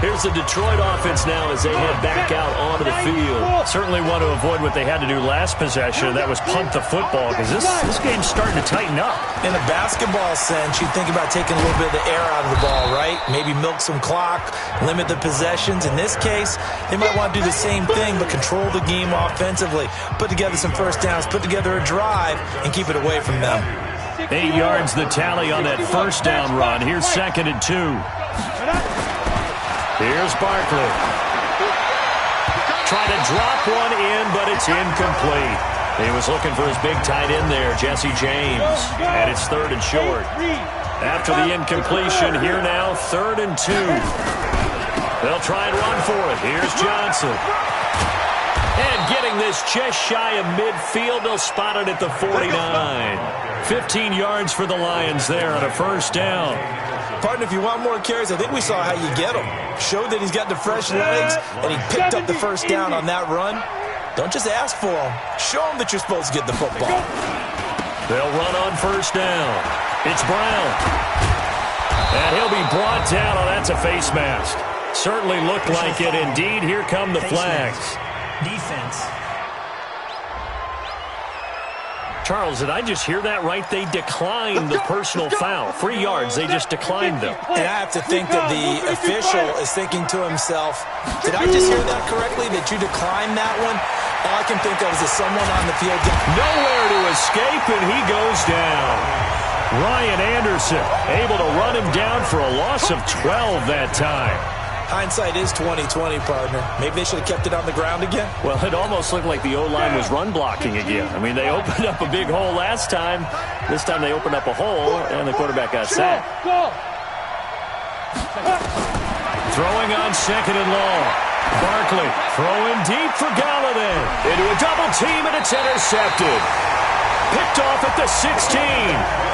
Here's the Detroit offense now as they head back out onto the field. Certainly want to avoid what they had to do last possession. That was punt the football, because this game's starting to tighten up. In a basketball sense, you think about taking a little bit of the air out of the ball, right? Maybe milk some clock, limit the possessions. In this case, they might want to do the same thing, but control the game offensively. Put together some first downs, put together a drive, and keep it away from them. 8 yards the tally on that first down run. Here's 2nd and 2. Here's Barkley. Trying to drop one in, but it's incomplete. He was looking for his big tight end there, Jesse James. And it's 3rd and short. After the incompletion, here now, 3rd and 2. They'll try and run for it. Here's Johnson. And getting this just shy of midfield, they'll spot it at the 49. 15 yards for the Lions there on a first down. Partner, if you want more carries, I think we saw how you get him. Showed that he's got the fresh legs, and he picked up the first down on that run. Don't just ask for him. Show him that you're supposed to get the football. They'll run on first down. It's Brown. And he'll be brought down. Oh, that's a face mask. Certainly looked like it. Indeed, here come the flags. Defense. Charles, did I just hear that right? They declined the personal foul. 3 yards, they just declined them. And I have to think that the official is thinking to himself, did I just hear that correctly, that you declined that one? All I can think of is that someone on the field nowhere to escape, and he goes down. Ryan Anderson able to run him down for a loss of 12 that time. Hindsight is 20/20, partner. Maybe they should have kept it on the ground again. Well, it almost looked like the O-line was run blocking again. I mean, they opened up a big hole last time. This time they opened up a hole, and the quarterback got sacked. Throwing on 2nd and long. Barkley throwing deep for Galladay. Into a double team, and it's intercepted. Picked off at the 16.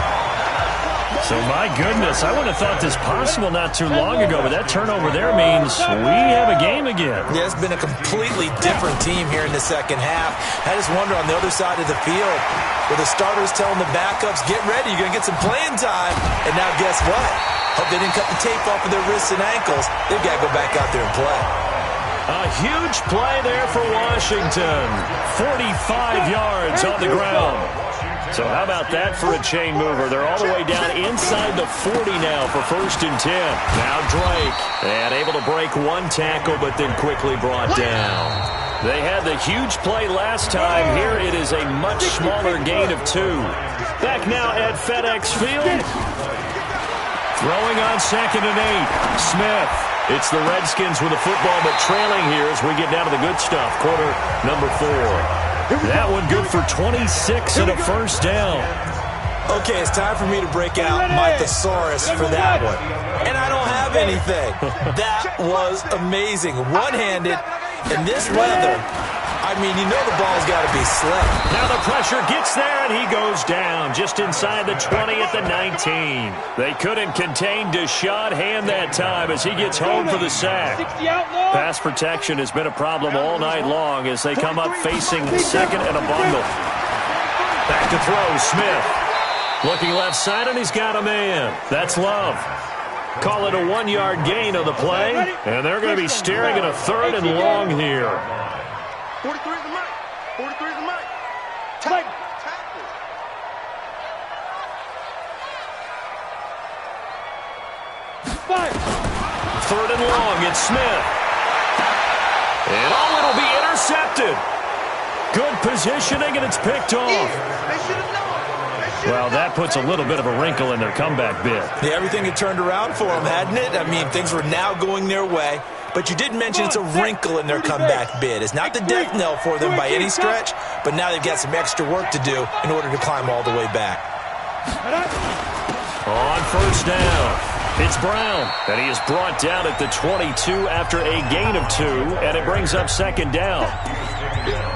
So, my goodness, I wouldn't have thought this possible not too long ago, but that turnover there means we have a game again. Yeah, it's been a completely different team here in the second half. I just wonder on the other side of the field, where the starters telling the backups, get ready, you're going to get some playing time. And now guess what? Hope they didn't cut the tape off of their wrists and ankles. They've got to go back out there and play. A huge play there for Washington. 45 yards on the ground. So how about that for a chain mover? They're all the way down inside the 40 now for 1st and 10. Now Drake, and able to break one tackle, but then quickly brought down. They had the huge play last time. Here it is a much smaller gain of 2. Back now at FedEx Field. Throwing on 2nd and 8. Smith. It's the Redskins with the football, but trailing here as we get down to the good stuff. Quarter number 4. That one good for 26 and a first down. Okay, it's time for me to break out my thesaurus for that one. And I don't have anything. That was amazing. One-handed in this weather. I mean, you know the ball's got to be slick. Now the pressure gets there, and he goes down just inside the 20 at the 19. They couldn't contain Deshaun Hand that time as he gets home for the sack. Pass protection has been a problem all night long as they come up facing 2nd and a bundle. Back to throw, Smith. Looking left side, and he's got a man. That's Love. Call it a 1-yard gain on the play, and they're going to be staring at a 3rd and long here. 43 is the mic. 43 is the mic. Tackle. 3rd and long, it's Smith. And it'll be intercepted. Good positioning, and it's picked off. Well, that puts a little bit of a wrinkle in their comeback bid. Yeah, everything had turned around for them, hadn't it? I mean, things were now going their way. But you did mention it's a wrinkle in their comeback bid. It's not the death knell for them by any stretch, but now they've got some extra work to do in order to climb all the way back. On first down. It's Brown, and he is brought down at the 22 after a gain of 2, and it brings up second down.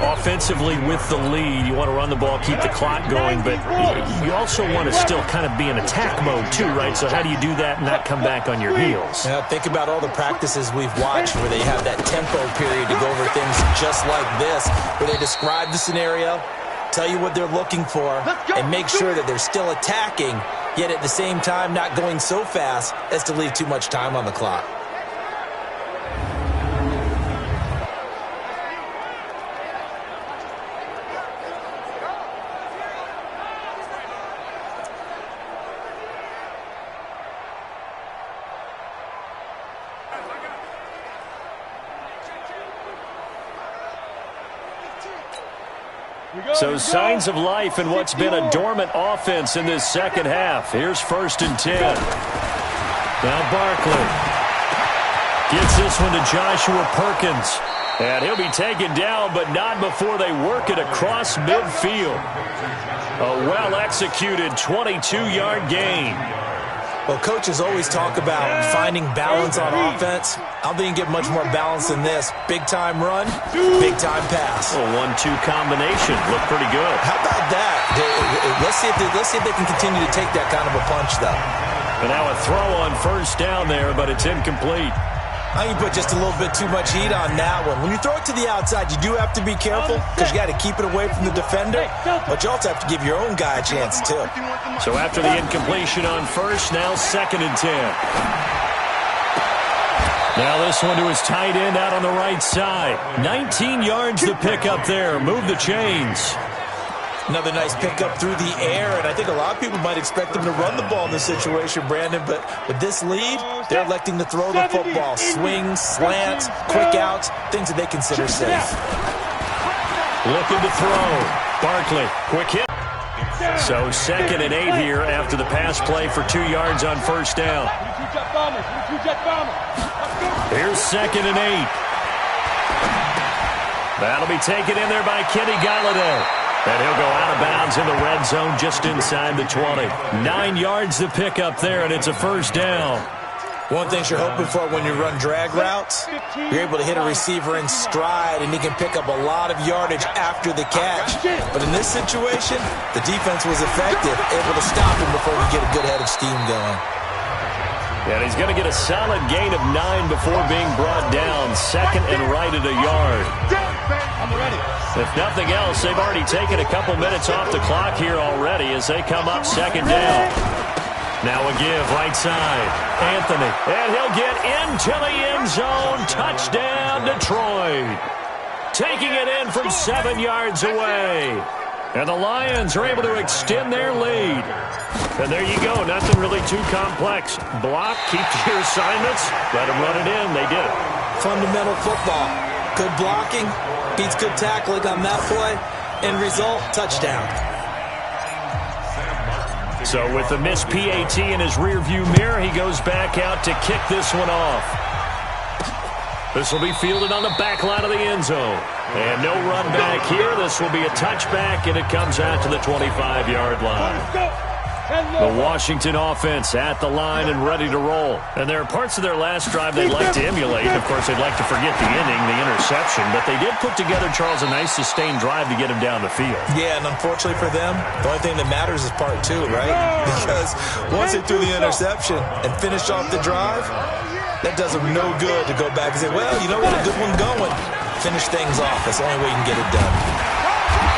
Offensively with the lead, you want to run the ball, keep the clock going, but you also want to still kind of be in attack mode too, right? So how do you do that and not come back on your heels? Yeah, think about all the practices we've watched where they have that tempo period to go over things just like this, where they describe the scenario, tell you what they're looking for, and make sure that they're still attacking, yet at the same time not going so fast as to leave too much time on the clock. So signs of life in what's been a dormant offense in this second half. Here's 1st and 10. Now Barkley gets this one to Joshua Perkins. And he'll be taken down, but not before they work it across midfield. A well-executed 22-yard gain. Well, coaches always talk about finding balance on offense. I don't think you can get much more balance than this. Big-time run, big-time pass. A 1-2 combination. Looked pretty good. How about that? Let's see if they can continue to take that kind of a punch, though. And now a throw on 1st down there, but it's incomplete. I think you put just a little bit too much heat on that one. When you throw it to the outside, you do have to be careful because you got to keep it away from the defender, but you also have to give your own guy a chance, too. So after the incompletion on 1st, now 2nd and 10. Now this one to his tight end out on the right side. 19 yards to pick up there. Move the chains. Another nice pickup through the air, and I think a lot of people might expect them to run the ball in this situation, Brandon, but with this lead, they're electing to throw the football. Swings, slants, quick outs, things that they consider safe. Looking to throw. Barkley, quick hit. So 2nd and 8 here after the pass play for 2 yards on 1st down. Here's 2nd and 8. That'll be taken in there by Kenny Golladay. And he'll go out of bounds in the red zone just inside the 20. 9 yards to pick up there, and it's a 1st down. One thing you're hoping for when you run drag routes, you're able to hit a receiver in stride, and he can pick up a lot of yardage after the catch. But in this situation, the defense was effective, able to stop him before we get a good head of steam going. And he's going to get a solid gain of 9 before being brought down. 2nd and right at a yard. If nothing else, they've already taken a couple minutes off the clock here already as they come up 2nd down. Now a give right side. Anthony. And he'll get into the end zone. Touchdown, Detroit. Taking it in from 7 yards away. And the Lions are able to extend their lead. And there you go. Nothing really too complex. Block, keep to your assignments. Let them run it in. They did it. Fundamental football. Good blocking, beats good tackling on that play. End result, touchdown. So with the missed PAT in his rearview mirror, he goes back out to kick this one off. This will be fielded on the back line of the end zone. And no run back here. This will be a touchback, and it comes out to the 25-yard line. The Washington offense at the line and ready to roll. And there are parts of their last drive they'd like to emulate. Of course, they'd like to forget the inning, the interception. But they did put together, Charles, a nice sustained drive to get him down the field. Yeah, and unfortunately for them, the only thing that matters is part 2, right? Because once they threw the interception and finished off the drive, that does them no good to go back and say, well, you know, we got a good one going. Finish things off. That's the only way you can get it done.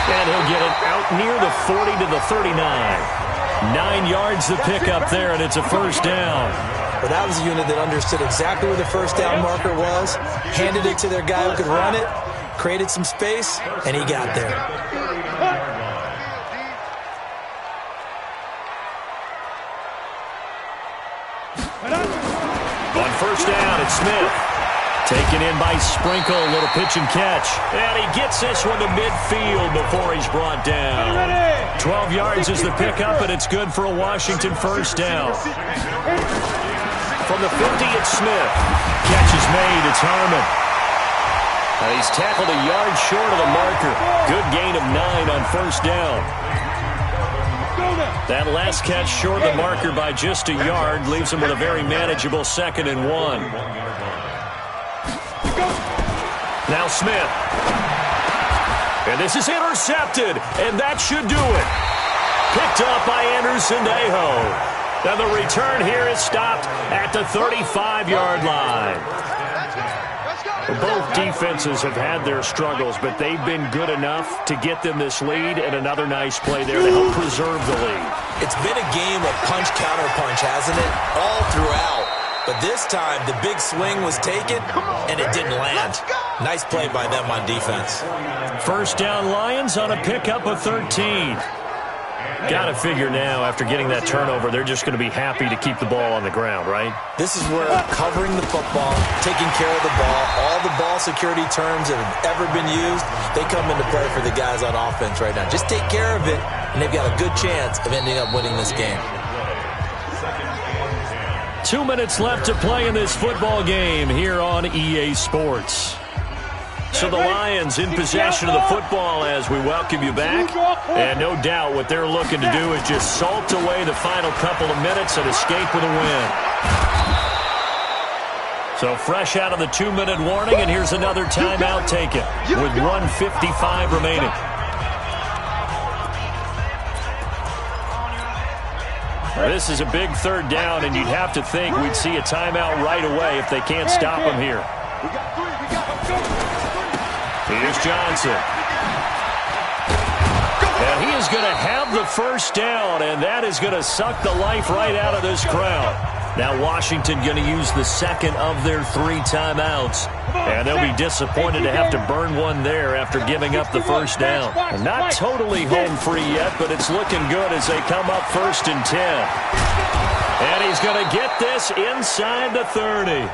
And he'll get it out near the 40 to the 39. 9 yards to pick up there, and it's a 1st down. But that was a unit that understood exactly where the 1st down marker was, handed it to their guy who could run it, created some space, and he got there. On 1st down, it's Smith. Taken in by Sprinkle, a little pitch and catch. And he gets this one to midfield before he's brought down. 12 yards is the pickup, and it's good for a Washington 1st down. From the 50, it's Smith. Catch is made, it's Harmon. And he's tackled a yard short of the marker. Good gain of 9 on 1st down. That last catch short of the marker by just a yard leaves him with a very manageable 2nd and 1. Now Smith. And this is intercepted, and that should do it. Picked up by Anderson-Dejo. And the return here is stopped at the 35-yard line. Both defenses have had their struggles, but they've been good enough to get them this lead, and another nice play there to help preserve the lead. It's been a game of punch-counter-punch, hasn't it? All throughout. But this time, the big swing was taken, and it didn't land. Nice play by them on defense. First down, Lions on a pickup of 13. Got to figure now, after getting that turnover, they're just going to be happy to keep the ball on the ground, right? This is where covering the football, taking care of the ball, all the ball security terms that have ever been used, they come into play for the guys on offense right now. Just take care of it, and they've got a good chance of ending up winning this game. 2 minutes left to play in this football game here on EA Sports. So the Lions in possession of the football as we welcome you back. And no doubt what they're looking to do is just salt away the final couple of minutes and escape with a win. So fresh out of the 2-minute warning, and here's another timeout taken with 1:55 remaining. This is a big 3rd down, and you'd have to think we'd see a timeout right away if they can't stop him here. Here's Johnson. And he is going to have the first down, and that is going to suck the life right out of this crowd. Now Washington going to use the 2nd of their 3 timeouts, and they'll be disappointed to have to burn one there after giving up the first down. And not totally home free yet, but it's looking good as they come up 1st and 10. And he's going to get this inside the 30.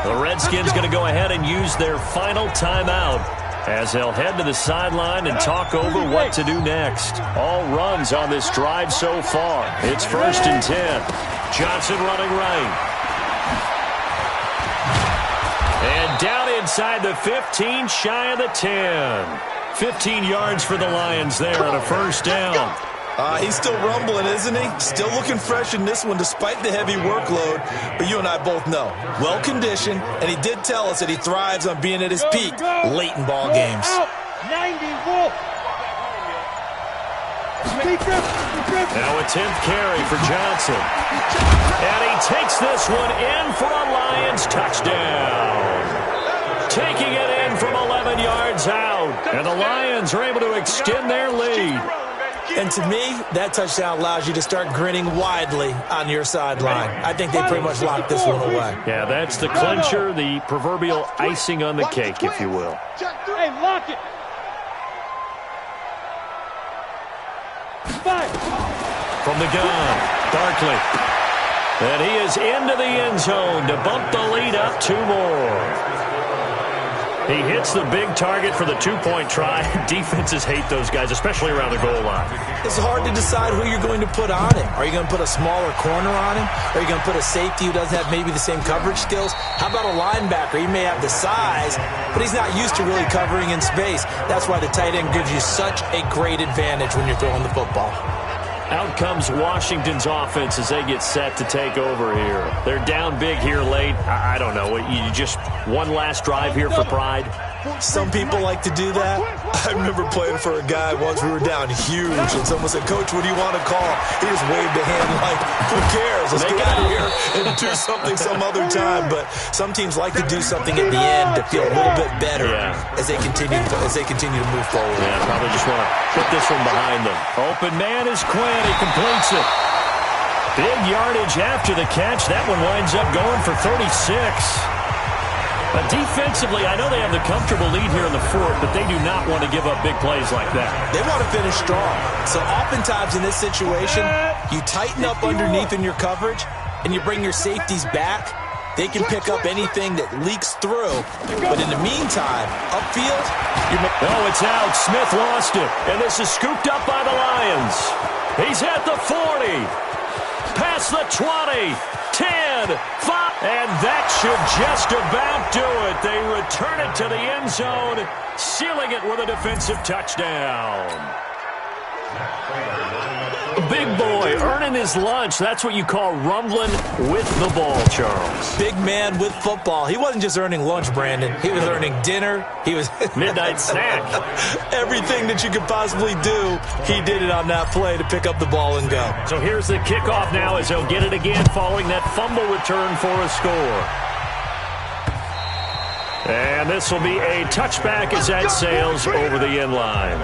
The Redskins going to go ahead and use their final timeout as they'll head to the sideline and talk over what to do next. All runs on this drive so far. It's 1st and 10. Johnson running right. And down inside the 15, shy of the 10. 15 yards for the Lions there on a first down. He's still rumbling, isn't he? Still looking fresh in this one despite the heavy workload. But you and I both know, well-conditioned, and he did tell us that he thrives on being at his peak late in ball games. 90 Now a 10th carry for Johnson. And he takes this one in for a Lions touchdown. Taking it in from 11 yards out. And the Lions are able to extend their lead. And to me, that touchdown allows you to start grinning widely on your sideline. I think they pretty much locked this one away. Yeah, that's the clincher, the proverbial icing on the cake, if you will. Hey, lock it. From the gun, Barkley. And he is into the end zone to bump the lead up 2 more. He hits the big target for the 2-point try. Defenses hate those guys, especially around the goal line. It's hard to decide who you're going to put on him. Are you going to put a smaller corner on him? Are you going to put a safety who doesn't have maybe the same coverage skills? How about a linebacker? He may have the size, but he's not used to really covering in space. That's why the tight end gives you such a great advantage when you're throwing the football. Out comes Washington's offense as they get set to take over here. They're down big here late. I don't know. You just one last drive here for pride? Some people like to do that. I remember playing for a guy once. We were down huge, and someone said, "Coach, what do you want to call?" He just waved a hand like, "Who cares? Let's get out of here and do something some other time." But some teams like to do something at the end to feel a little bit better as they continue to move forward. Yeah, probably just want to put this one behind them. Open man is Quinn. He completes it. Big yardage after the catch. That one winds up going for 36. But defensively, I know they have the comfortable lead here in the 4th, but they do not want to give up big plays like that. They want to finish strong. So oftentimes in this situation, you tighten up underneath in your coverage, and you bring your safeties back. They can pick up anything that leaks through. But in the meantime, upfield, oh, it's out. Smith lost it. And this is scooped up by the Lions. He's at the 40. Past the 20. 10, 5, and that should just about do it. They return it to the end zone, sealing it with a defensive touchdown. big boy earning his lunch. That's what you call rumbling with the ball, Charles. Big man with football. He wasn't just earning lunch, Brandon. He was earning dinner. He was midnight snack. Everything that you could possibly do, he did it on that play to pick up the ball and go. So here's the kickoff now as he'll get it again following that fumble return for a score. And this will be a touchback as that sails over the end line.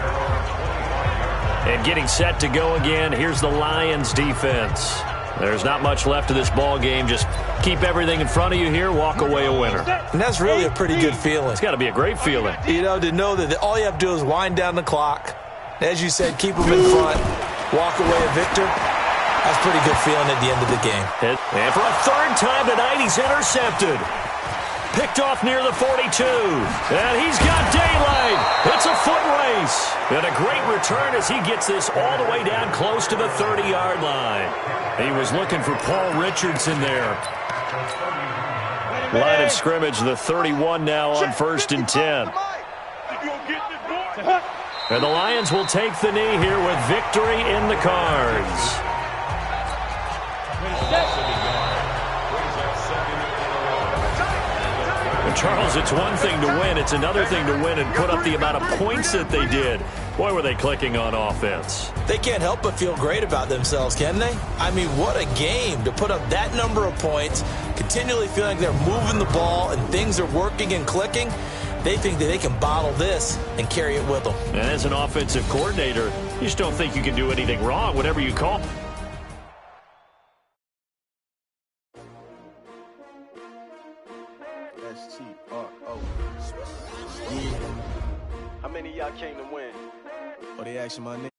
And getting set to go again, here's the Lions defense. There's not much left of this ball game. Just keep everything in front of you here, walk away a winner. And that's really a pretty good feeling. It's got to be a great feeling. You know, to know that all you have to do is wind down the clock. As you said, keep them in front, walk away a victor. That's a pretty good feeling at the end of the game. And for a third time tonight, he's intercepted. Picked off near the 42. And he's got daylight. It's a foot race. And a great return as he gets this all the way down close to the 30-yard line. He was looking for Paul Richardson there. Line of scrimmage, the 31 now on 1st and 10. And the Lions will take the knee here with victory in the cards. Charles, it's one thing to win. It's another thing to win and put up the amount of points that they did. Boy, were they clicking on offense. They can't help but feel great about themselves, can they? I mean, what a game to put up that number of points, continually feeling like they're moving the ball and things are working and clicking. They think that they can bottle this and carry it with them. And as an offensive coordinator, you just don't think you can do anything wrong, whatever you call. S2p2. Yeah. How many of y'all came to win? Oh, they asking my name.